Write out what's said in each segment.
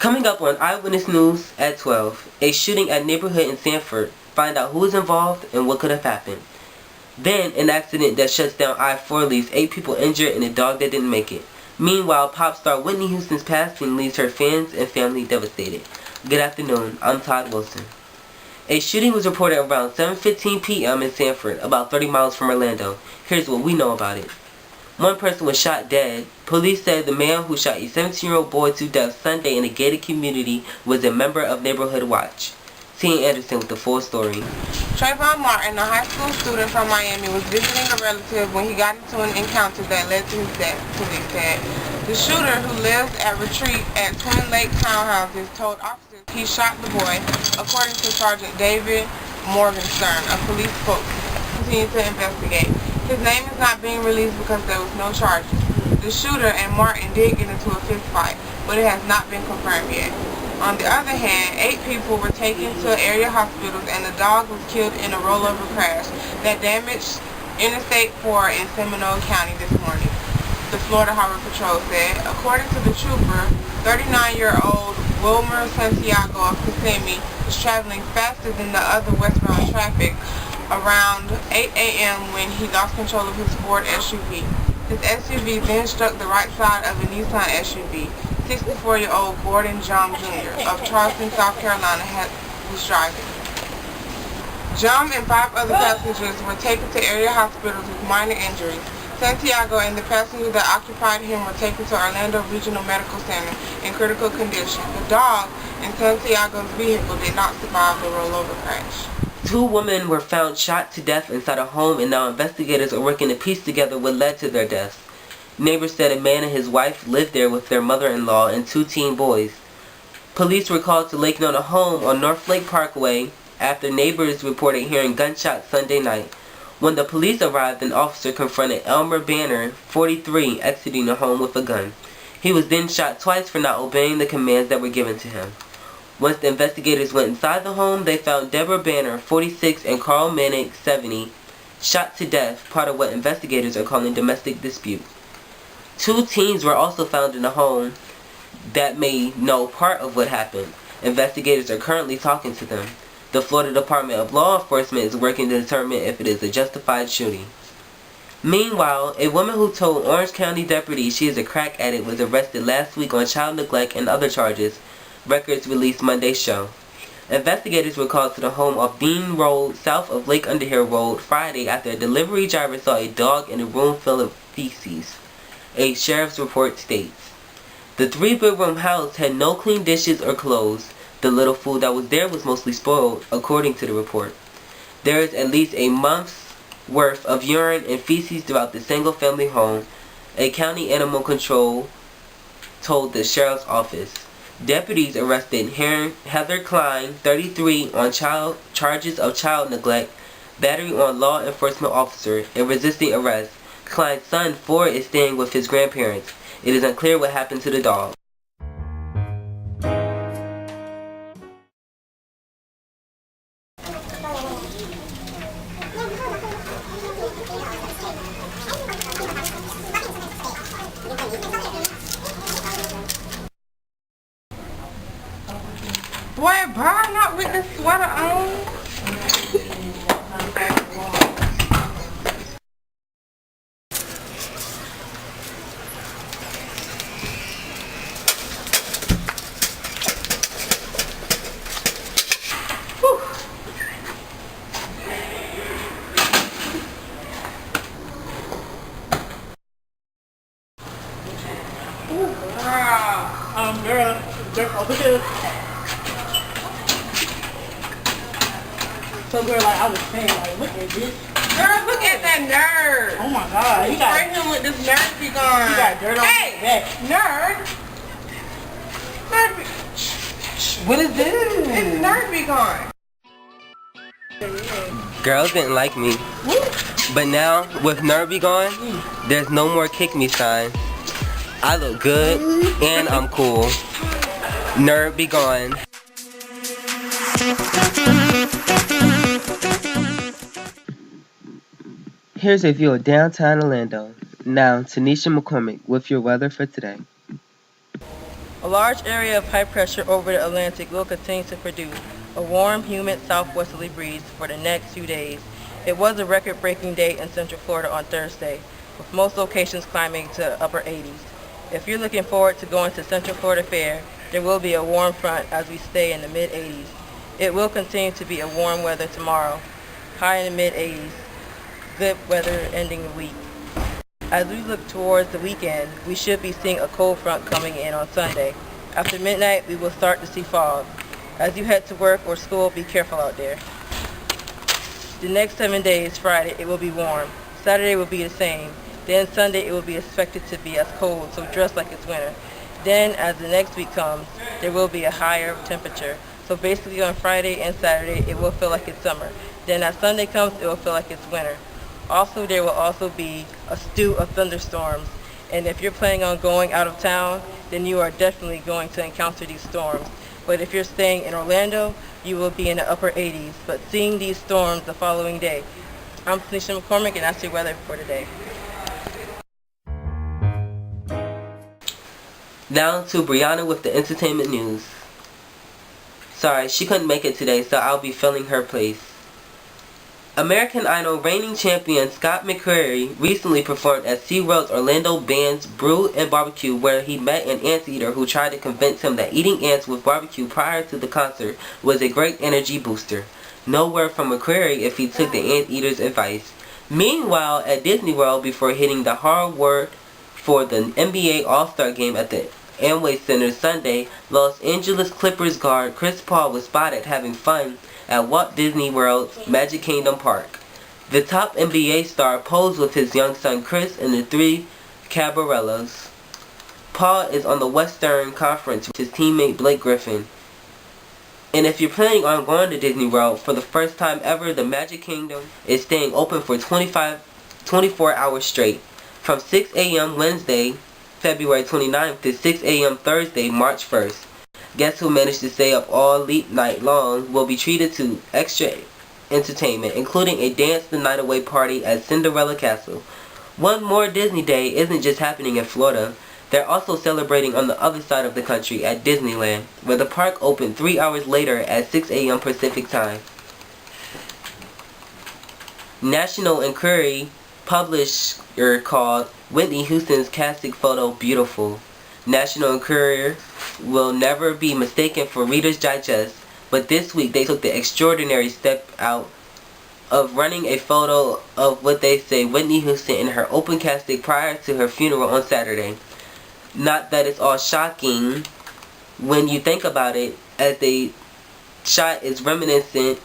Coming up on Eyewitness News at 12, a shooting at neighborhood in Sanford. Find out who was involved and what could have happened. Then, an accident that shuts down I-4 leaves 8 people injured and a dog that didn't make it. Meanwhile, pop star Whitney Houston's passing leaves her fans and family devastated. Good afternoon, I'm Todd Wilson. A shooting was reported around 7:15 p.m. in Sanford, about 30 miles from Orlando. Here's what we know about it. One person was shot dead. Police said the man who shot a 17-year-old boy to death Sunday in a gated community was a member of Neighborhood Watch. T. Anderson with the full story. Trayvon Martin, a high school student from Miami, was visiting a relative when he got into an encounter that led to his death, police said. The shooter, who lives at Retreat at Twin Lake Townhouses, told officers he shot the boy, according to Sergeant David Morgenstern, a police spokesman. Continued to investigate. His name is not being released because there was no charges. The shooter and Martin did get into a fist fight, but it has not been confirmed yet. On the other hand, 8 people were taken to area hospitals and the dog was killed in a rollover crash that damaged Interstate 4 in Seminole County this morning, the Florida Harbor Patrol said. According to the trooper, 39-year-old Wilmer Santiago of Kissimmee was traveling faster than the other westbound traffic around 8 a.m. when he lost control of his Ford SUV. His SUV then struck the right side of a Nissan SUV. 64-year-old Gordon Jum Jr. of Charleston, South Carolina was driving. Jum and 5 other passengers were taken to area hospitals with minor injuries. Santiago and the passenger that occupied him were taken to Orlando Regional Medical Center in critical condition. The dog in Santiago's vehicle did not survive the rollover crash. 2 women were found shot to death inside a home, and now investigators are working to piece together what led to their deaths. Neighbors said a man and his wife lived there with their mother-in-law and 2 teen boys. Police were called to Lake Nona home on North Lake Parkway after neighbors reported hearing gunshots Sunday night. When the police arrived, an officer confronted Elmer Banner, 43, exiting the home with a gun. He was then shot twice for not obeying the commands that were given to him. Once the investigators went inside the home, they found Deborah Banner, 46, and Carl Manick, 70, shot to death, part of what investigators are calling domestic dispute. 2 teens were also found in the home that may know part of what happened. Investigators are currently talking to them. The Florida Department of Law Enforcement is working to determine if it is a justified shooting. Meanwhile, a woman who told Orange County deputies she is a crack addict was arrested last week on child neglect and other charges, records released Monday show. Investigators were called to the home off Dean Road, south of Lake Underhill Road, Friday after a delivery driver saw a dog in a room full of feces. A sheriff's report states. The 3-bedroom house had no clean dishes or clothes. The little food that was there was mostly spoiled, according to the report. There is at least a month's worth of urine and feces throughout the single-family home, a county animal control told the sheriff's office. Deputies arrested Heather Klein, 33, on charges of child neglect, battery on law enforcement officer, and resisting arrest. Klein's son, 4, is staying with his grandparents. It is unclear what happened to the dog. Boy, bye, not with the sweater on. Girl, over here. So girl, like I was saying, like look at this. Girl, look at that nerd. Oh my god, you got spray him with this nerd be gone. You got dirt on hey, that. Nerd. Nerd be. What is this? It's nerd be gone. Girls didn't like me. But now, with Nerd be gone, there's no more kick me signs. I look good and I'm cool. Nerd be gone. Here's a view of downtown Orlando. Now, Tanisha McCormick with your weather for today. A large area of high pressure over the Atlantic will continue to produce a warm, humid southwesterly breeze for the next few days. It was a record-breaking day in Central Florida on Thursday, with most locations climbing to the upper 80s. If you're looking forward to going to Central Florida Fair, there will be a warm front as we stay in the mid-80s. It will continue to be a warm weather tomorrow, high in the mid-80s. Good weather ending the week. As we look towards the weekend, we should be seeing a cold front coming in on Sunday. After midnight, we will start to see fog. As you head to work or school, be careful out there. The next 7 days, Friday, it will be warm. Saturday will be the same. Then Sunday, it will be expected to be as cold, so dress like it's winter. Then, as the next week comes, there will be a higher temperature. So basically on Friday and Saturday, it will feel like it's summer. Then as Sunday comes, it will feel like it's winter. Also, there will also be a stew of thunderstorms. And if you're planning on going out of town, then you are definitely going to encounter these storms. But if you're staying in Orlando, you will be in the upper 80s, but seeing these storms the following day. I'm Tanisha McCormick, and that's your weather for today. Now to Brianna with the entertainment news. Sorry, she couldn't make it today, so I'll be filling her place. American Idol reigning champion Scott McCreery recently performed at SeaWorld's Orlando Bands Brew and Barbecue, where he met an anteater who tried to convince him that eating ants with barbecue prior to the concert was a great energy booster. No word from McCreery if he took the anteater's advice. Meanwhile, at Disney World, before hitting the hardwood for the NBA All-Star Game at the Amway Center Sunday, Los Angeles Clippers guard Chris Paul was spotted having fun at Walt Disney World's Magic Kingdom Park. The top NBA star posed with his young son Chris and the three Cabarellas. Paul is on the Western Conference with his teammate Blake Griffin. And if you're planning on going to Disney World for the first time ever, the Magic Kingdom is staying open for 24 hours straight, from 6 a.m. Wednesday, February 29th to 6 a.m. Thursday, March 1st. Guests who manage to stay up all night long will be treated to extra entertainment, including a Dance the Night Away party at Cinderella Castle. One more Disney Day isn't just happening in Florida. They're also celebrating on the other side of the country at Disneyland, where the park opened 3 hours later at 6 a.m. Pacific Time. National Enquirer publisher called Whitney Houston's casting photo beautiful. National Enquirer will never be mistaken for Reader's Digest, but this week they took the extraordinary step out of running a photo of what they say Whitney Houston in her open casket prior to her funeral on Saturday. Not that it's all shocking when you think about it, as the shot is reminiscent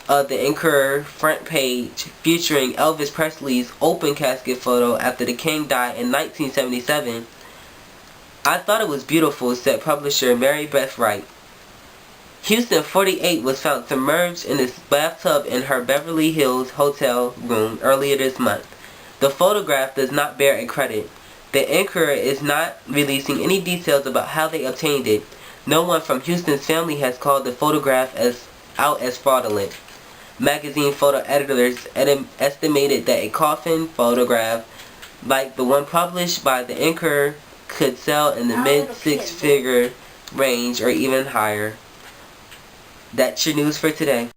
of the Enquirer front page featuring Elvis Presley's open casket photo after the King died in 1977. I thought it was beautiful, said publisher Mary Beth Wright. Houston, 48, was found submerged in this bathtub in her Beverly Hills hotel room earlier this month. The photograph does not bear a credit. The Enquirer is not releasing any details about how they obtained it. No one from Houston's family has called the photograph out as fraudulent. Magazine photo editors estimated that a coffin photograph like the one published by the Enquirer could sell in the mid-six-figure range or even higher. That's your news for today.